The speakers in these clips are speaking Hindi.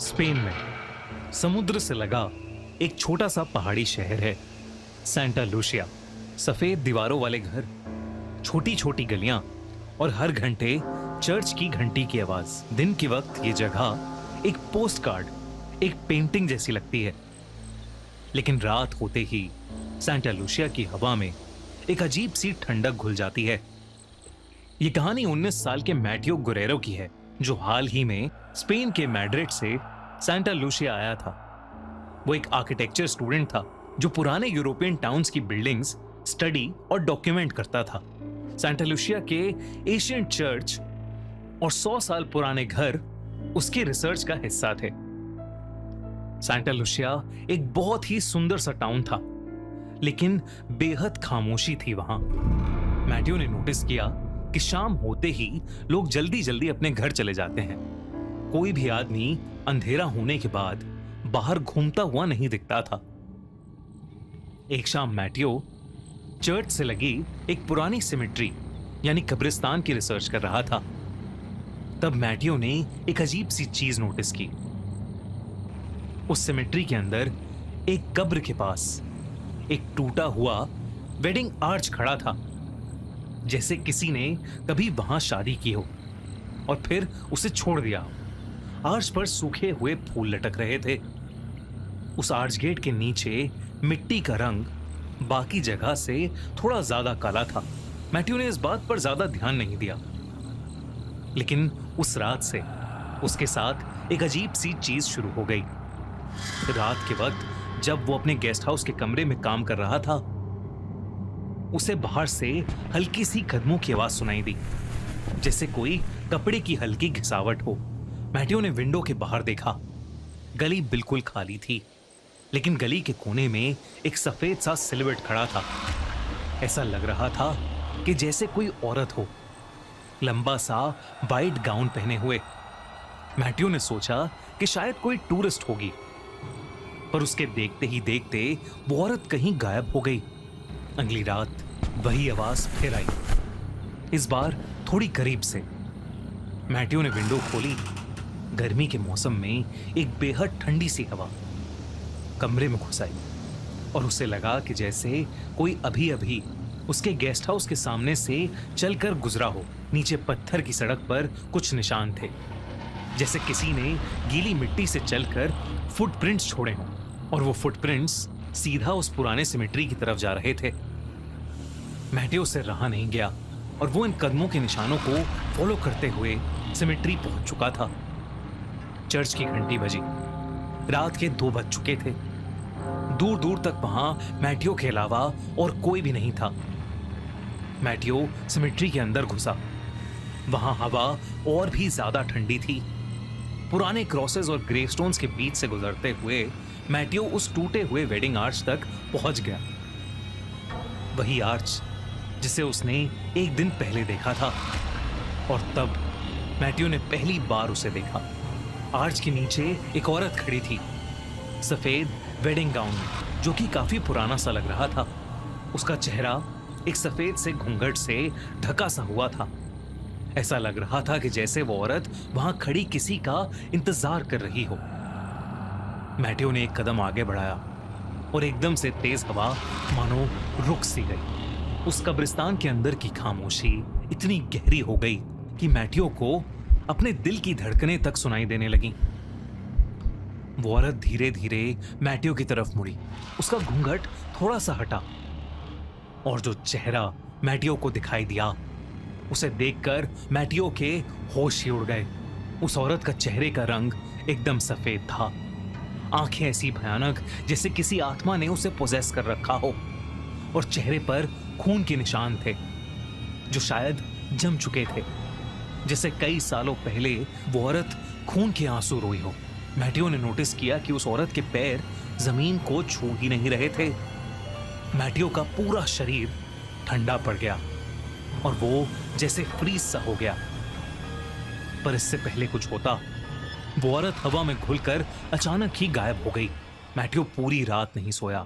स्पेन में समुद्र से लगा एक छोटा सा पहाड़ी शहर है सेंटा लूसिया। सफेद दीवारों वाले घर, छोटी छोटी गलियां और हर घंटे चर्च की घंटी की आवाज। दिन के वक्त ये जगह एक पोस्ट कार्ड, एक पेंटिंग जैसी लगती है, लेकिन रात होते ही सेंटा लूसिया की हवा में एक अजीब सी ठंडक घुल जाती है। ये कहानी 19 साल के मैटियो गुरेरो की है, जो हाल ही में स्पेन के मैड्रिड से सेंटा लूसिया आया था। वो एक आर्किटेक्चर स्टूडेंट था जो पुराने यूरोपियन टाउन्स की बिल्डिंग्स स्टडी और डॉक्यूमेंट करता था। सेंटा लूसिया के एशियन चर्च और 100 साल पुराने घर उसके रिसर्च का हिस्सा थे। सेंटा लूसिया एक बहुत ही सुंदर सा टाउन था, लेकिन बेहद खामोशी थी वहां। मैटियो ने नोटिस किया कि शाम होते ही लोग जल्दी जल्दी अपने घर चले जाते हैं। कोई भी आदमी अंधेरा होने के बाद बाहर घूमता हुआ नहीं दिखता था। एक शाम मैटियो चर्च से लगी एक पुरानी सिमेट्री यानी कब्रिस्तान की रिसर्च कर रहा था। तब मैटियो ने एक अजीब सी चीज नोटिस की। उस सिमेट्री के अंदर एक कब्र के पास एक टूटा हुआ वेडिंग आर्च खड़ा था, जैसे किसी ने कभी वहां शादी की हो और फिर उसे छोड़ दिया। आर्च पर सूखे हुए फूल लटक रहे थे। उस आर्च गेट के नीचे मिट्टी का रंग बाकी जगह से थोड़ा ज्यादा काला था। मैटियो ने इस बात पर ज्यादा ध्यान नहीं दिया, लेकिन उस रात से उसके साथ एक अजीब सी चीज शुरू हो गई। रात के वक्त जब वो अपने गेस्ट हाउस के कमरे में काम कर रहा था, उसे बाहर से हल्की सी कदमों की आवाज सुनाई दी, जैसे कोई कपड़े की हल्की घिसावट हो। मैटियो ने विंडो के बाहर देखा। गली बिल्कुल खाली थी, लेकिन गली के कोने में एक सफेद सा सिलुएट खड़ा था। ऐसा लग रहा था कि जैसे कोई औरत हो, लंबा सा वाइट गाउन पहने हुए। मैटियो ने सोचा कि शायद कोई टूरिस्ट होगी, पर उसके देखते ही देखते वो औरत कहीं गायब हो गई। अगली रात वही आवाज फिर आई, इस बार थोड़ी करीब से। मैटियो ने विंडो खोली। गर्मी के मौसम में एक बेहद ठंडी सी हवा कमरे में घुस आई और उसे लगा कि जैसे कोई अभी अभी उसके गेस्ट हाउस के सामने से चलकर गुजरा हो। नीचे पत्थर की सड़क पर कुछ निशान थे, जैसे किसी ने गीली मिट्टी से चलकर फुटप्रिंट्स छोड़े हों, और वो फुटप्रिंट्स सीधा उस पुराने सिमेट्री की तरफ जा रहे थे। मैटियो से रहा नहीं गया और वो इन कदमों के निशानों को फॉलो करते हुए सिमेट्री पहुंच चुका था। चर्च की घंटी बजी। रात के 2 बज चुके थे। दूर दूर तक वहां मैटियो के अलावा और कोई भी नहीं था। मैटियो सिमेट्री के अंदर घुसा। वहां हवा और भी ज्यादा ठंडी थी। पुराने क्रॉसेस और ग्रेवस्टोन्स के बीच से गुजरते हुए मैटियो उस टूटे हुए वेडिंग आर्च तक पहुंच गया। वही आर्च जिसे उसने एक दिन पहले देखा था, और तब मैटियो ने पहली बार उसे देखा। आर्च के नीचे एक औरत खड़ी थी, सफेद वेडिंग गाउन में, जो कि काफी पुराना सा लग रहा था। उसका चेहरा एक सफेद से घूंघट से ढका सा हुआ था। ऐसा लग रहा था कि जैसे वो औरत वहां खड़ी किसी का इंतजार कर रही हो। मैटियो ने एक कदम आगे बढ़ाया और एकदम से तेज हवा मानो रुक सी गई। उस कब्रिस्तान के अंदर की खामोशी इतनी गहरी हो गई कि मैटियो को अपने दिल की धड़कनें तक सुनाई देने लगी। वो औरत धीरे धीरे मैटियो की तरफ मुड़ी। उसका घूंघट थोड़ा सा हटा और जो चेहरा मैटियो को दिखाई दिया, उसे देखकर मैटियो के होश ही उड़ गए। उस औरत का चेहरे का रंग एकदम सफेद था। आंखें ऐसी भयानक जैसे किसी आत्मा ने उसे पोजेस कर रखा हो, और चेहरे पर खून के निशान थे जो शायद जम चुके थे, जैसे कई सालों पहले वो औरत खून के आंसू रोई हो। मैटियो ने नोटिस किया कि उस औरत के पैर जमीन को छू ही नहीं रहे थे। मैटियो का पूरा शरीर ठंडा पड़ गया और वो जैसे फ्रीज सा हो गया। पर इससे पहले कुछ होता, वो औरत हवा में घुलकर अचानक ही गायब हो गई। मैटियो पूरी रात नहीं सोया।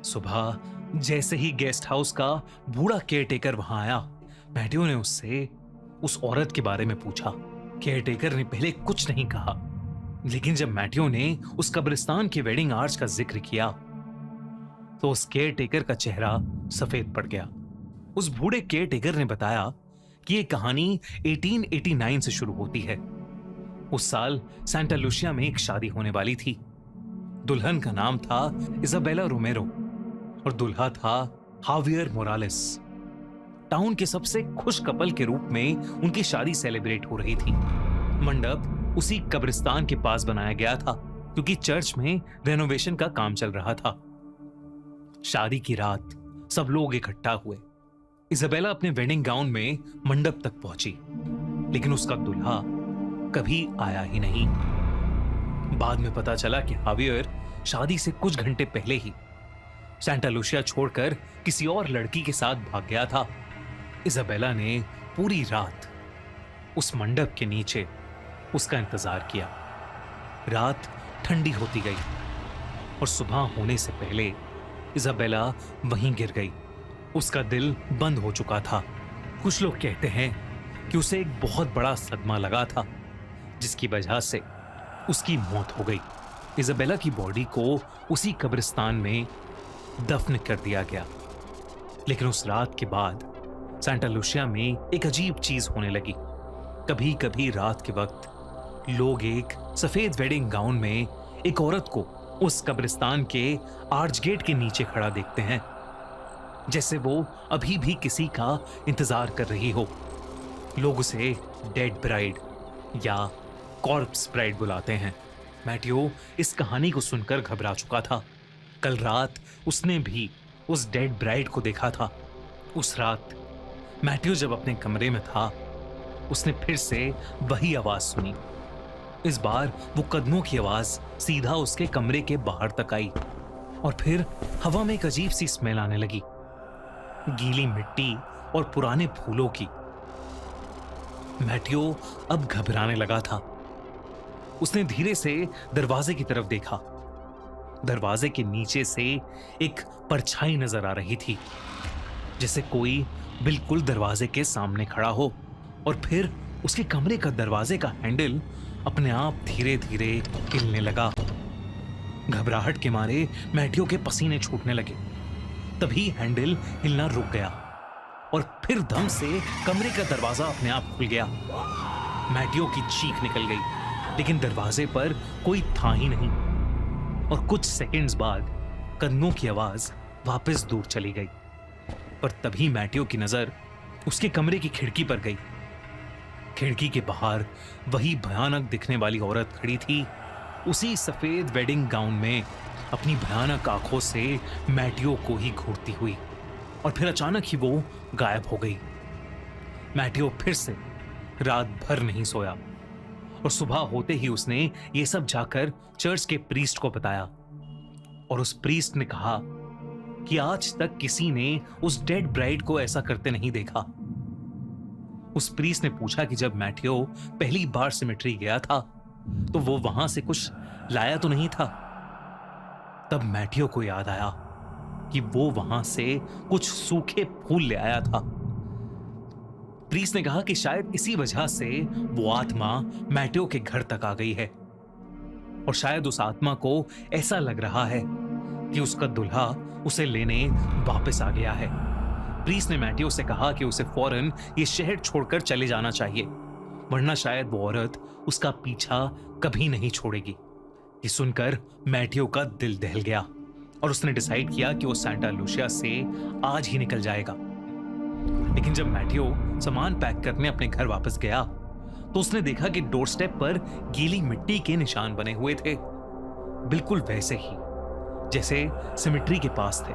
सुबह जैसे ही गेस्ट हाउस का बूढ़ा केयरटेकर वहां आया, मैटियो ने उससे उस औरत के बारे में पूछा। केयरटेकर ने पहले कुछ नहीं कहा, लेकिन जब मैटियो ने उस कब्रिस्तान के वेडिंग आर्च का जिक्र किया तो उस केयर टेकर का चेहरा सफेद पड़ गया। उस बूढ़े केयर टेकर ने बताया कि यह कहानी 1889 से शुरू होती है। उस साल सेंटा लूसिया में एक शादी होने वाली थी। दुल्हन का नाम था इजाबेला रोमेरो और दूल्हा था हावियर मोरालेस। टाउन के सबसे खुश कपल के रूप में उनकी शादी सेलिब्रेट हो रही थी। मंडप उसी कब्रिस्तान के पास बनाया गया था क्योंकि चर्च में रेनोवेशन का काम चल रहा था। शादी की रात सब लोग इकट्ठा हुए। इजाबेला अपने वेडिंग गाउन में मंडप तक पहुंची, लेकिन उसका दूल्हा कभी आया ही नहीं। बाद में पता चला कि हावियर शादी से कुछ घंटे पहले ही सेंटा लूसिया छोड़कर किसी और लड़की के साथ भाग गया था। इजाबेला ने पूरी रात उस मंडप के नीचे उसका इंतजार किया। रात ठंडी होती गई और सुबह होने से पहले इजाबेला वहीं गिर गई। उसका दिल बंद हो चुका था। कुछ लोग कहते हैं कि उसे एक बहुत बड़ा सदमा लगा था जिसकी वजह से उसकी मौत हो गई। इजाबेला की बॉडी को उसी कब्रिस्तान में दफन कर दिया गया। लेकिन उस रात के बाद सेंटा लूसिया में एक अजीब चीज होने लगी। कभी कभी रात के वक्त लोग एक सफेद वेडिंग गाउन में एक औरत को उस कब्रिस्तान के आर्च गेट के नीचे खड़ा देखते हैं, जैसे वो अभी भी किसी का इंतजार कर रही हो। लोग उसे डेड ब्राइड या कॉर्प्स ब्राइड बुलाते हैं। मैटियो इस कहानी को सुनकर घबरा चुका था। कल रात उसने भी उस डेड ब्राइड को देखा था। उस रात मैटियो जब अपने कमरे में था, उसने फिर से वही आवाज सुनी। इस बार वो कदमों की आवाज सीधा उसके कमरे के बाहर तक आई और फिर हवा में एक अजीब सी स्मेल आने लगी, गीली मिट्टी और पुराने फूलों की। मैटियो अब घबराने लगा था। उसने धीरे से दरवाजे की तरफ देखा। दरवाजे के नीचे से एक परछाई नजर आ रही थी, जैसे कोई बिल्कुल दरवाजे के सामने खड़ा हो। और फिर उसके कमरे का दरवाजे का हैंडल अपने आप धीरे धीरे हिलने लगा। घबराहट के मारे मैटियो के पसीने छूटने लगे। तभी हैंडल हिलना रुक गया और फिर दम से कमरे का दरवाजा अपने आप खुल गया। मैटियो की चीख निकल गई, लेकिन दरवाजे पर कोई था ही नहीं। और कुछ सेकंड्स बाद कदमों की आवाज वापस दूर चली गई। पर तभी मैटियो की नजर उसके कमरे की खिड़की पर गई। खिड़की के बाहर वही भयानक दिखने वाली औरत खड़ी थी, उसी सफेद वेडिंग गाउन में, अपनी भयानक आंखों से मैटियो को ही घूरती हुई। और फिर अचानक ही वो गायब हो गई। मैटियो फिर से रात भर नहीं सोया और सुबह होते ही उसने ये सब जाकर चर्च के प्रीस्ट को बताया। और उस प्रीस्ट ने कहा कि आज तक किसी ने उस डेड ब्राइड को ऐसा करते नहीं देखा। उस प्रीस्ट ने पूछा कि जब मैटियो पहली बार सिमेट्री गया था तो वो वहां से कुछ लाया तो नहीं था। तब मैटियो को याद आया कि वो वहां से कुछ सूखे फूल ले आया था। प्रीस्ट ने कहा कि शायद इसी वजह से वो आत्मा मैटियो के घर तक आ गई है और शायद उस आत्मा को ऐसा लग रहा है कि उसका दूल्हा उसे लेने वापस आ गया है। प्रीस्ट ने मैटियो से कहा कि उसे फौरन ये शहर छोड़कर चले जाना चाहिए, वरना शायद वो औरत उसका पीछा कभी नहीं छोड़ेगी। ये सुनकर मैटियो का दिल दहल गया और उसने डिसाइड किया कि वो सेंटा लूसिया से आज ही निकल जाएगा। लेकिन जब मैटियो सामान पैक करने अपने घर वापस गया तो उसने देखा कि डोर स्टेप पर गीली मिट्टी के निशान बने हुए थे, बिल्कुल वैसे ही जैसे सिमेट्री के पास थे।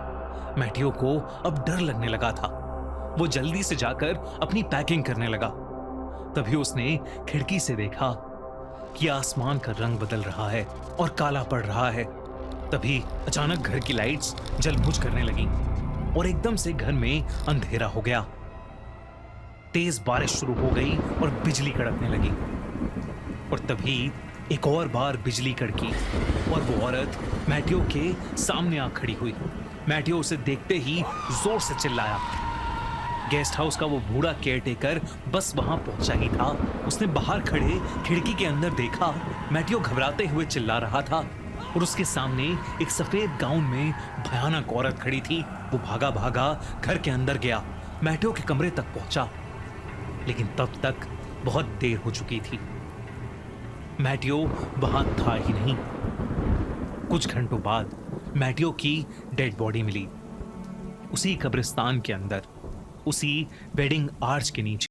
मैटियो को अब डर लगने लगा था। वो जल्दी से जाकर अपनी पैकिंग करने लगा। तभी उसने खिड़की से देखा कि आसमान का रंग बदल रहा है और काला पड़ रहा है। तभी अचानक घर की लाइट्स जलबुझ करने लगीं और एकदम से घर में अंधेरा हो गया। तेज बारिश शुरू हो गई और बिजली कड़कने लगी। और तभी एक और बार बिजली कड़की और वो औरत मैटियो के सामने आ खड़ी हुई। मैटियो उसे देखते ही जोर से चिल्लाया, गेस्ट हाउस का वो बूढ़ा केयरटेकर बस वहां पहुंचा ही था, उसने बाहर खड़े खिड़की के अंदर देखा। मैटियो घबराते हुए चिल्ला रहा था और उसके सामने एक सफेद गाउन में भयानक औरत खड़ी थी। वो भागा भागा घर के अंदर गया, मैटियो के कमरे तक पहुंचा, लेकिन तब तक बहुत देर हो चुकी थी। मैटियो वहां था ही नहीं। कुछ घंटों बाद मैटियो की डेड बॉडी मिली, उसी कब्रिस्तान के अंदर, उसी वेडिंग आर्च के नीचे।